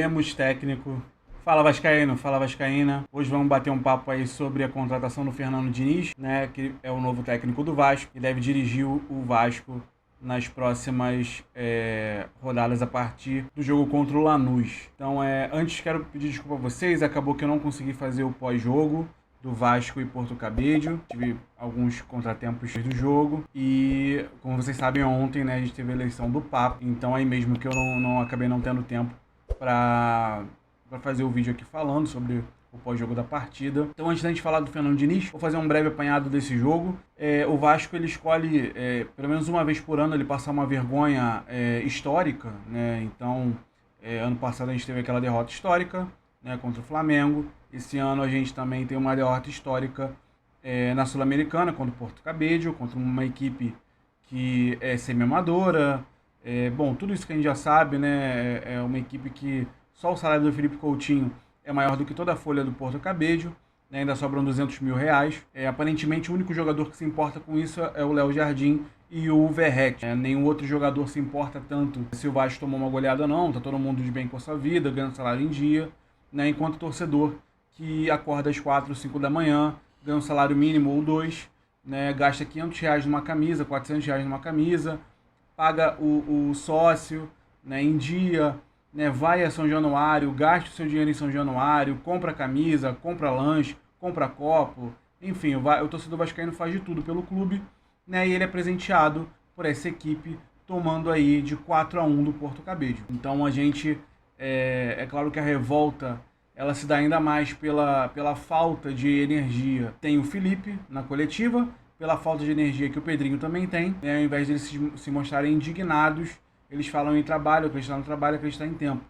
Temos técnico. Fala Vascaíno, fala Vascaína. Hoje vamos bater um papo aí sobre a contratação do Fernando Diniz, né, que é o novo técnico do Vasco e deve dirigir o Vasco nas próximas rodadas a partir do jogo contra o Lanús. Então, antes quero pedir desculpa a vocês, acabou que eu não consegui fazer o pós-jogo do Vasco e Porto Cabedelo. Tive alguns contratempos do jogo e, como vocês sabem, ontem, né, a gente teve a eleição do Papa, então aí mesmo que eu não acabei não tendo tempo para fazer o vídeo aqui falando sobre o pós-jogo da partida. Então, antes da gente falar do Fernando Diniz, vou fazer um breve apanhado desse jogo. O Vasco, ele escolhe, pelo menos uma vez por ano, ele passar uma vergonha histórica, né? Então, ano passado a gente teve aquela derrota histórica, né, contra o Flamengo. Esse ano a gente também tem uma derrota histórica na Sul-Americana, contra o Porto Cabedelo, contra uma equipe que é semi-amadora. Bom, tudo isso que a gente já sabe, né? É uma equipe que só o salário do Felipe Coutinho é maior do que toda a folha do Porto Cabedelo, né? Ainda sobram R$200 mil. Aparentemente, o único jogador que se importa com isso é o Léo Jardim e o Verratti. Nenhum outro jogador se importa tanto se o Vasco tomou uma goleada ou não. Tá todo mundo de bem com a sua vida, ganhando salário em dia, né? Enquanto o torcedor que acorda às 4, 5 da manhã, ganha um salário mínimo ou dois, né? Gasta R$500 numa camisa, R$400 numa camisa, paga o sócio, né, em dia, né, vai a São Januário, gasta o seu dinheiro em São Januário, compra camisa, compra lanche, compra copo, enfim, o torcedor vascaíno faz de tudo pelo clube, né, e ele é presenteado por essa equipe tomando aí de 4-1 do Porto Cabedelo. Então a gente, é claro que a revolta ela se dá ainda mais pela falta de energia. Tem o Felipe na coletiva, pela falta de energia que o Pedrinho também tem, né? Ao invés de eles se mostrarem indignados, eles falam em trabalho, acreditar no trabalho, acreditar em tempo.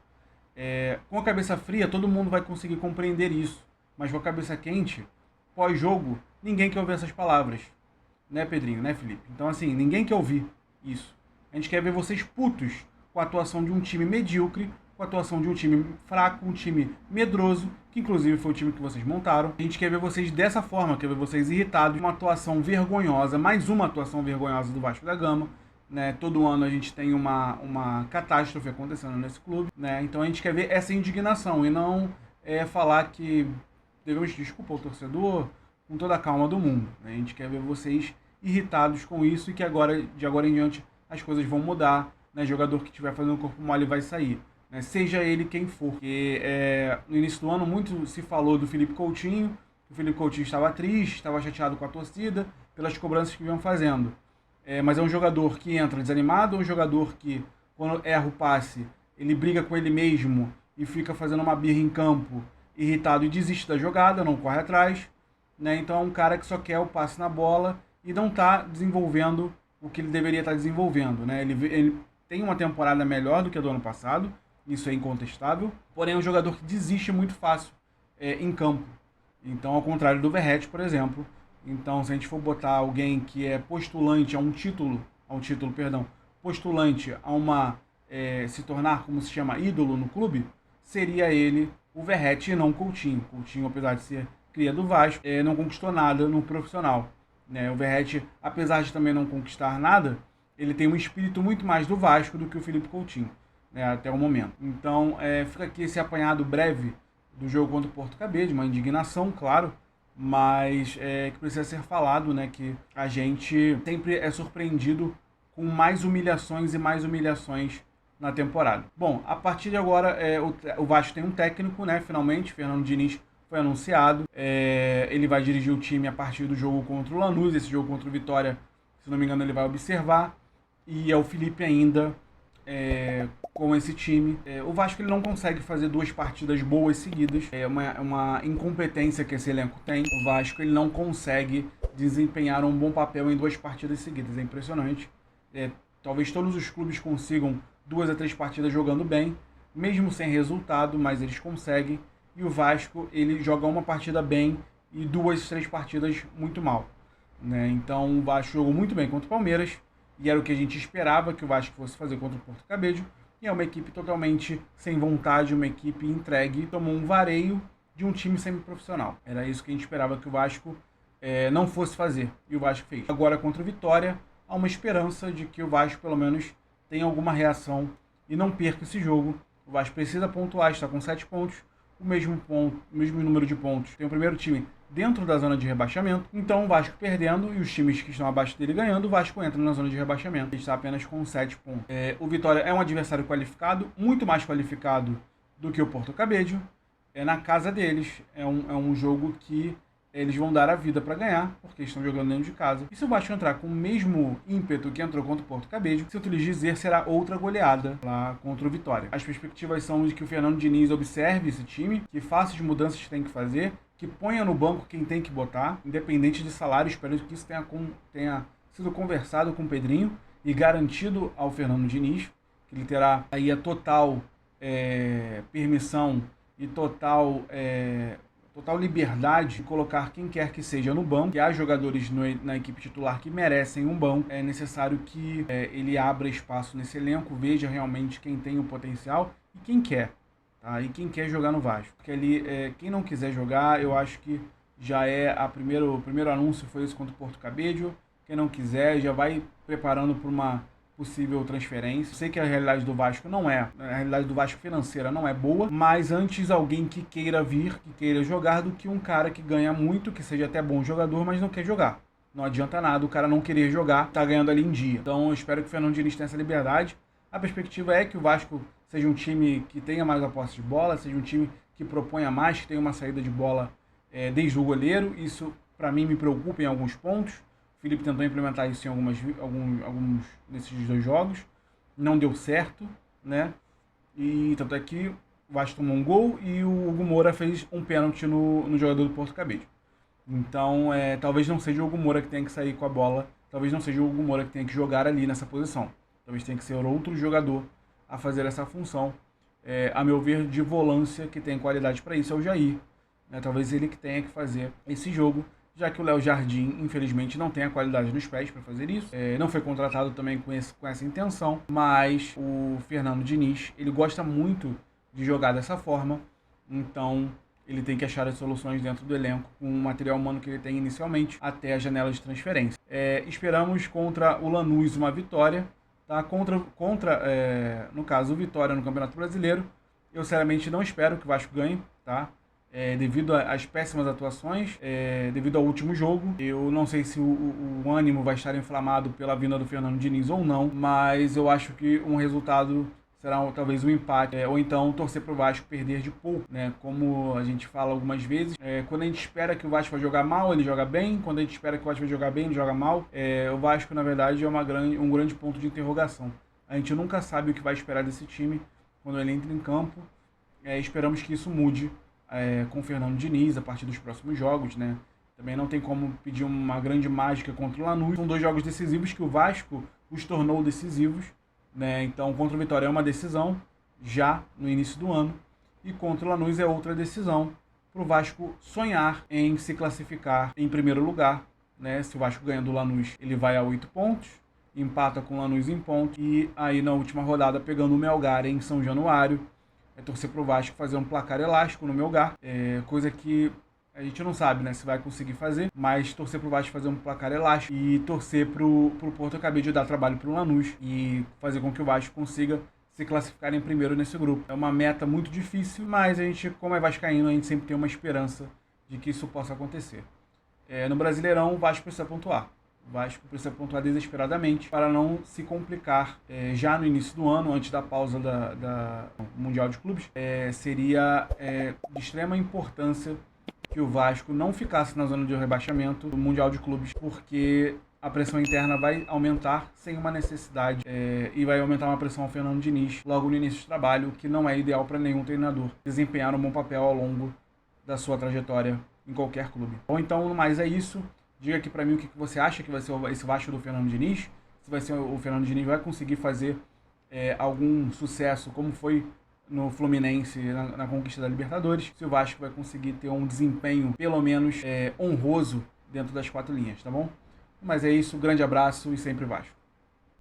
Com a cabeça fria, todo mundo vai conseguir compreender isso, mas com a cabeça quente, pós-jogo, ninguém quer ouvir essas palavras, né, Pedrinho, né, Felipe? Então, assim, ninguém quer ouvir isso. A gente quer ver vocês putos com a atuação de um time medíocre, com a atuação de um time fraco, um time medroso, que inclusive foi o time que vocês montaram. A gente quer ver vocês dessa forma, quer ver vocês irritados, uma atuação vergonhosa, mais uma atuação vergonhosa do Vasco da Gama, né? Todo ano a gente tem uma catástrofe acontecendo nesse clube, né? Então a gente quer ver essa indignação e não falar que devemos desculpar o torcedor com toda a calma do mundo, né? A gente quer ver vocês irritados com isso e que de agora em diante as coisas vão mudar, né? Jogador que estiver fazendo corpo mole vai sair, né? Seja ele quem for. Porque no início do ano muito se falou do Felipe Coutinho, que o Felipe Coutinho estava triste, estava chateado com a torcida pelas cobranças que vinham fazendo. Mas é um jogador que entra desanimado, é um jogador que, quando erra o passe, ele briga com ele mesmo e fica fazendo uma birra em campo, irritado e desiste da jogada, não corre atrás, né? Então é um cara que só quer o passe na bola e não está desenvolvendo o que ele deveria estar desenvolvendo, né? Ele tem uma temporada melhor do que a do ano passado, isso é incontestável, porém é um jogador que desiste muito fácil em campo. Então, ao contrário do Verratti, por exemplo. Então, se a gente for botar alguém que é postulante postulante a se tornar, como se chama, ídolo no clube, seria ele, o Verratti, e não o Coutinho. Coutinho, apesar de ser cria do Vasco, não conquistou nada no profissional, né? O Verratti, apesar de também não conquistar nada, ele tem um espírito muito mais do Vasco do que o Felipe Coutinho, né, até o momento. Então, fica aqui esse apanhado breve do jogo contra o Porto Cabedelo, uma indignação, claro, mas que precisa ser falado, né, que a gente sempre é surpreendido com mais humilhações e mais humilhações na temporada. Bom, a partir de agora, o Vasco tem um técnico, né, finalmente, Fernando Diniz foi anunciado. Ele vai dirigir o time a partir do jogo contra o Lanús, esse jogo contra o Vitória, se não me engano, ele vai observar, e é o Felipe ainda com esse time. O Vasco ele não consegue fazer duas partidas boas seguidas. É uma incompetência que esse elenco tem. O Vasco ele não consegue desempenhar um bom papel em duas partidas seguidas. É impressionante. Talvez todos os clubes consigam 2 a 3 partidas jogando bem, mesmo sem resultado, mas eles conseguem. E o Vasco ele joga uma partida bem e 2, 3 partidas muito mal, né? Então o Vasco jogou muito bem contra o Palmeiras, e era o que a gente esperava que o Vasco fosse fazer contra o Porto Cabedelo, e é uma equipe totalmente sem vontade, uma equipe entregue, tomou um vareio de um time semiprofissional. Era isso que a gente esperava que o Vasco não fosse fazer, e o Vasco fez. Agora contra o Vitória, há uma esperança de que o Vasco pelo menos tenha alguma reação e não perca esse jogo, O Vasco precisa pontuar, está com 7 pontos, o mesmo número de pontos. Tem o primeiro time dentro da zona de rebaixamento, então o Vasco perdendo e os times que estão abaixo dele ganhando, o Vasco entra na zona de rebaixamento. Ele está apenas com 7 pontos. O Vitória é um adversário qualificado, muito mais qualificado do que o Porto Cabedelo. Na casa deles, é um jogo que eles vão dar a vida para ganhar, porque estão jogando dentro de casa. E se o Vasco entrar com o mesmo ímpeto que entrou contra o Porto Cabedelo, sinto lhes dizer, será outra goleada lá contra o Vitória. As perspectivas são de que o Fernando Diniz observe esse time, que faça as mudanças que tem que fazer, que ponha no banco quem tem que botar, independente de salário. Espero que isso tenha sido conversado com o Pedrinho e garantido ao Fernando Diniz, que ele terá aí a total permissão e total liberdade de colocar quem quer que seja no banco, que há jogadores na equipe titular que merecem um banco. É necessário que ele abra espaço nesse elenco, veja realmente quem tem o potencial e quem quer, tá? E quem quer jogar no Vasco. Porque ali, quem não quiser jogar, eu acho que já o primeiro anúncio foi esse contra o Porto Cabedelo. Quem não quiser já vai preparando para uma possível transferência. Sei que a realidade do Vasco a realidade do Vasco financeira não é boa, mas antes alguém que queira vir, que queira jogar, do que um cara que ganha muito, que seja até bom jogador, mas não quer jogar. Não adianta nada o cara não querer jogar, tá ganhando ali em dia. Então eu espero que o Fernando Diniz tenha essa liberdade. A perspectiva é que o Vasco seja um time que tenha mais a posse de bola, seja um time que proponha mais, que tenha uma saída de bola desde o goleiro. Isso, para mim, me preocupa em alguns pontos. O Felipe tentou implementar isso em alguns desses 2 jogos. Não deu certo, né? E tanto é que o Vasco tomou um gol e o Hugo Moura fez um pênalti no jogador do Porto Cabedelo. Então, talvez não seja o Hugo Moura que tenha que sair com a bola. Talvez não seja o Hugo Moura que tenha que jogar ali nessa posição. Talvez tenha que ser outro jogador a fazer essa função. A meu ver, de volância, que tem qualidade para isso, é o Jair. Né? Talvez ele que tenha que fazer esse jogo, já que o Léo Jardim, infelizmente, não tem a qualidade nos pés para fazer isso. Não foi contratado também com essa intenção, mas o Fernando Diniz, ele gosta muito de jogar dessa forma, então ele tem que achar as soluções dentro do elenco, com o material humano que ele tem inicialmente, até a janela de transferência. Esperamos contra o Lanús uma vitória, tá? No caso, o Vitória no Campeonato Brasileiro. Eu, sinceramente, não espero que o Vasco ganhe, tá? Devido às péssimas atuações, devido ao último jogo. Eu não sei se o ânimo vai estar inflamado pela vinda do Fernando Diniz ou não, mas eu acho que um resultado será talvez um empate, ou então torcer para o Vasco perder de pouco, né? Como a gente fala algumas vezes, quando a gente espera que o Vasco vai jogar mal, ele joga bem. Quando a gente espera que o Vasco vai jogar bem, ele joga mal. O Vasco, na verdade, é um grande ponto de interrogação. A gente nunca sabe o que vai esperar desse time quando ele entra em campo. Esperamos que isso mude com o Fernando Diniz a partir dos próximos jogos, né? Também não tem como pedir uma grande mágica contra o Lanús. São 2 jogos decisivos que o Vasco os tornou decisivos, né? Então, contra o Vitória é uma decisão já no início do ano, e contra o Lanús é outra decisão para o Vasco sonhar em se classificar em primeiro lugar, né? Se o Vasco ganha do Lanús, ele vai a 8 pontos, empata com o Lanús em pontos, e aí na última rodada, pegando o Melgar em São Januário, torcer para o Vasco fazer um placar elástico no Melgar, coisa que a gente não sabe, né, se vai conseguir fazer, mas torcer para o Vasco fazer um placar elástico e torcer para o Porto Cabedelo dar trabalho para o Lanús e fazer com que o Vasco consiga se classificar em primeiro nesse grupo. É uma meta muito difícil, mas a gente, como é vascaíno, a gente sempre tem uma esperança de que isso possa acontecer. No Brasileirão, o Vasco precisa pontuar. O Vasco precisa pontuar desesperadamente para não se complicar já no início do ano, antes da pausa da Mundial de Clubes. Seria de extrema importância que o Vasco não ficasse na zona de rebaixamento do Mundial de Clubes, porque a pressão interna vai aumentar sem uma necessidade e vai aumentar uma pressão ao Fernando Diniz logo no início do trabalho, que não é ideal para nenhum treinador desempenhar um bom papel ao longo da sua trajetória em qualquer clube. Bom, então, no mais é isso. Diga aqui para mim o que você acha que vai ser esse Vasco do Fernando Diniz. Se vai ser o Fernando Diniz vai conseguir fazer algum sucesso, como foi no Fluminense na conquista da Libertadores. Se o Vasco vai conseguir ter um desempenho, pelo menos, honroso dentro das 4 linhas, tá bom? Mas é isso, grande abraço e sempre Vasco.